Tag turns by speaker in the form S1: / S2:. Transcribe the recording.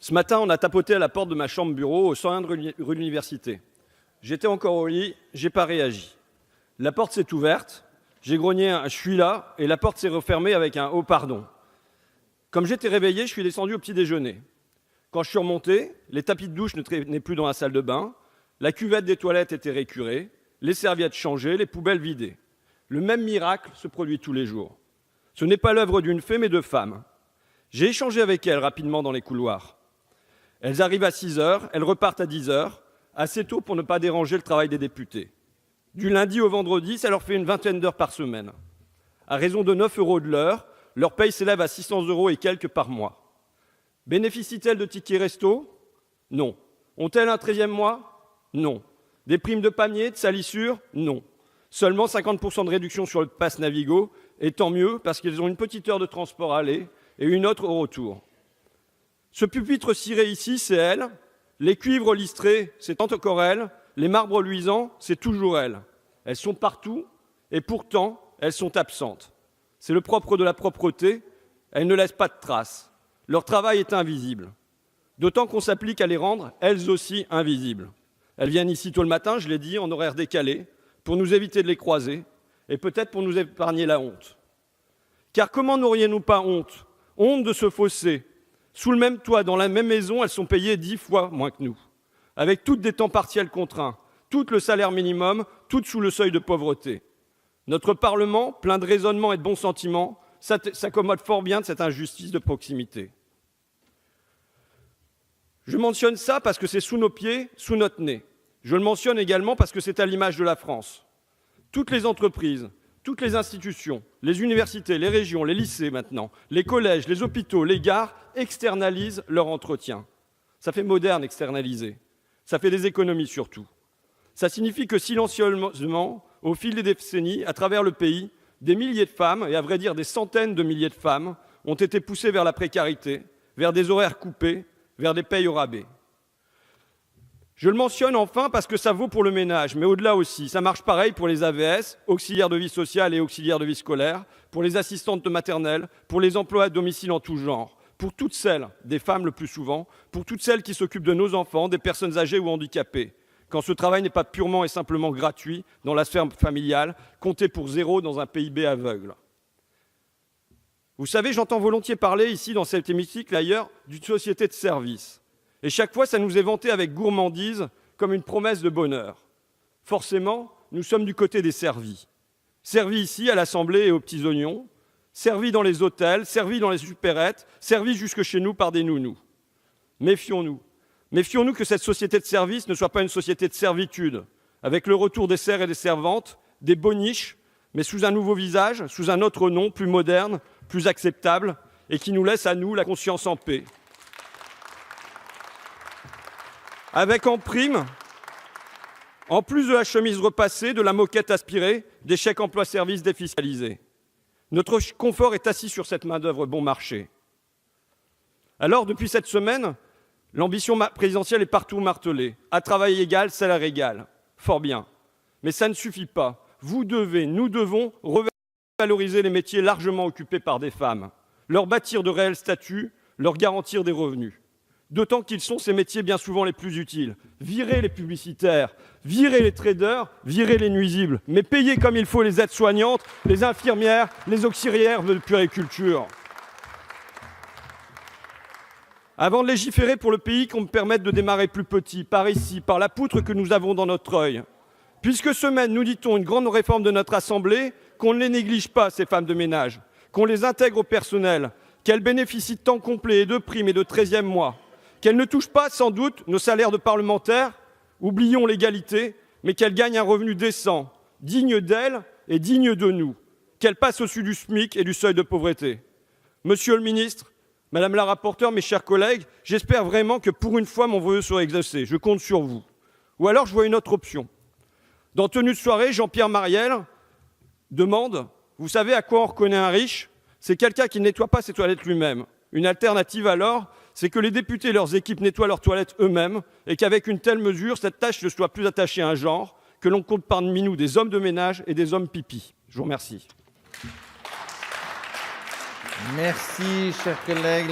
S1: Ce matin, on a tapoté à la porte de ma chambre bureau au 101 rue de l'Université. J'étais encore au lit, j'ai pas réagi. La porte s'est ouverte, j'ai grogné un « je suis là » et la porte s'est refermée avec un « oh pardon ». Comme j'étais réveillé, je suis descendu au petit déjeuner. Quand je suis remonté, les tapis de douche ne traînaient plus dans la salle de bain, la cuvette des toilettes était récurée, les serviettes changées, les poubelles vidées. Le même miracle se produit tous les jours. Ce n'est pas l'œuvre d'une fée, mais de femmes. J'ai échangé avec elles rapidement dans les couloirs. Elles arrivent à 6 heures, elles repartent à 10 heures, assez tôt pour ne pas déranger le travail des députés. Du lundi au vendredi, ça leur fait une vingtaine d'heures par semaine. À raison de 9 € de l'heure, leur paye s'élève à 600 € et quelques par mois. Bénéficient-elles de tickets resto? Non. Ont-elles un 13e mois? Non. Des primes de panier, de salissure? Non. Seulement 50% de réduction sur le pass Navigo, et tant mieux parce qu'ils ont une petite heure de transport à aller et une autre au retour. Ce pupitre ciré ici, c'est elle. Les cuivres listrés, c'est encore elle. Les marbres luisants, c'est toujours elle. Elles sont partout et pourtant, elles sont absentes. C'est le propre de la propreté, elles ne laissent pas de traces. Leur travail est invisible. D'autant qu'on s'applique à les rendre, elles aussi, invisibles. Elles viennent ici tôt le matin, je l'ai dit, en horaire décalé, pour nous éviter de les croiser et peut-être pour nous épargner la honte. Car comment n'aurions-nous pas honte? Honte de se fausser. Sous le même toit, dans la même maison, elles sont payées 10 fois moins que nous. Avec toutes des temps partiels contraints, toutes le salaire minimum, toutes sous le seuil de pauvreté. Notre Parlement, plein de raisonnement et de bons sentiments, s'accommode fort bien de cette injustice de proximité. Je mentionne ça parce que c'est sous nos pieds, sous notre nez. Je le mentionne également parce que c'est à l'image de la France. Toutes les entreprises, toutes les institutions, les universités, les régions, les lycées maintenant, les collèges, les hôpitaux, les gares externalisent leur entretien. Ça fait moderne externaliser. Ça fait des économies surtout. Ça signifie que silencieusement, au fil des décennies, à travers le pays, des milliers de femmes, et à vrai dire des centaines de milliers de femmes, ont été poussées vers la précarité, vers des horaires coupés, vers des payes au rabais. Je le mentionne enfin parce que ça vaut pour le ménage, mais au-delà aussi. Ça marche pareil pour les AVS, auxiliaires de vie sociale et auxiliaires de vie scolaire, pour les assistantes de maternelle, pour les emplois à domicile en tout genre, pour toutes celles, des femmes le plus souvent, pour toutes celles qui s'occupent de nos enfants, des personnes âgées ou handicapées, quand ce travail n'est pas purement et simplement gratuit dans la sphère familiale, compté pour 0 dans un PIB aveugle. Vous savez, j'entends volontiers parler ici, dans cet hémicycle ailleurs, d'une société de service. Et chaque fois, ça nous est vanté avec gourmandise, comme une promesse de bonheur. Forcément, nous sommes du côté des servis. Servis ici, à l'Assemblée et aux petits oignons, servis dans les hôtels, servis dans les supérettes, servis jusque chez nous par des nounous. Méfions-nous. Méfions-nous que cette société de service ne soit pas une société de servitude, avec le retour des serfs et des servantes, des boniches, mais sous un nouveau visage, sous un autre nom, plus moderne, plus acceptable, et qui nous laisse à nous la conscience en paix. Avec en prime, en plus de la chemise repassée, de la moquette aspirée, des chèques emploi-service défiscalisés. Notre confort est assis sur cette main-d'œuvre bon marché. Alors, depuis cette semaine, l'ambition présidentielle est partout martelée. À travail égal, salaire égal. Fort bien. Mais ça ne suffit pas. Vous devez, nous devons revaloriser les métiers largement occupés par des femmes, leur bâtir de réels statuts, leur garantir des revenus. D'autant qu'ils sont ces métiers bien souvent les plus utiles. Virez les publicitaires, virez les traders, virez les nuisibles, mais payez comme il faut les aides-soignantes, les infirmières, les auxiliaires de puériculture. Avant de légiférer pour le pays, qu'on me permette de démarrer plus petit, par ici, par la poutre que nous avons dans notre œil. Puisque se mène, nous dit-on, une grande réforme de notre Assemblée, qu'on ne les néglige pas, ces femmes de ménage, qu'on les intègre au personnel, qu'elles bénéficient de temps complet et de primes et de 13e mois, qu'elles ne touchent pas, sans doute, nos salaires de parlementaires, oublions l'égalité, mais qu'elles gagnent un revenu décent, digne d'elles et digne de nous, qu'elles passent au-dessus du SMIC et du seuil de pauvreté. Monsieur le ministre, Madame la rapporteure, mes chers collègues, j'espère vraiment que pour une fois, mon vœu sera exaucé. Je compte sur vous. Ou alors, je vois une autre option. Dans Tenue de soirée, Jean-Pierre Mariel demande « Vous savez à quoi on reconnaît un riche? C'est quelqu'un qui ne nettoie pas ses toilettes lui-même. » Une alternative alors, c'est que les députés et leurs équipes nettoient leurs toilettes eux-mêmes et qu'avec une telle mesure, cette tâche ne soit plus attachée à un genre, que l'on compte parmi nous des hommes de ménage et des hommes pipi. Je vous remercie.
S2: Merci, chers collègues.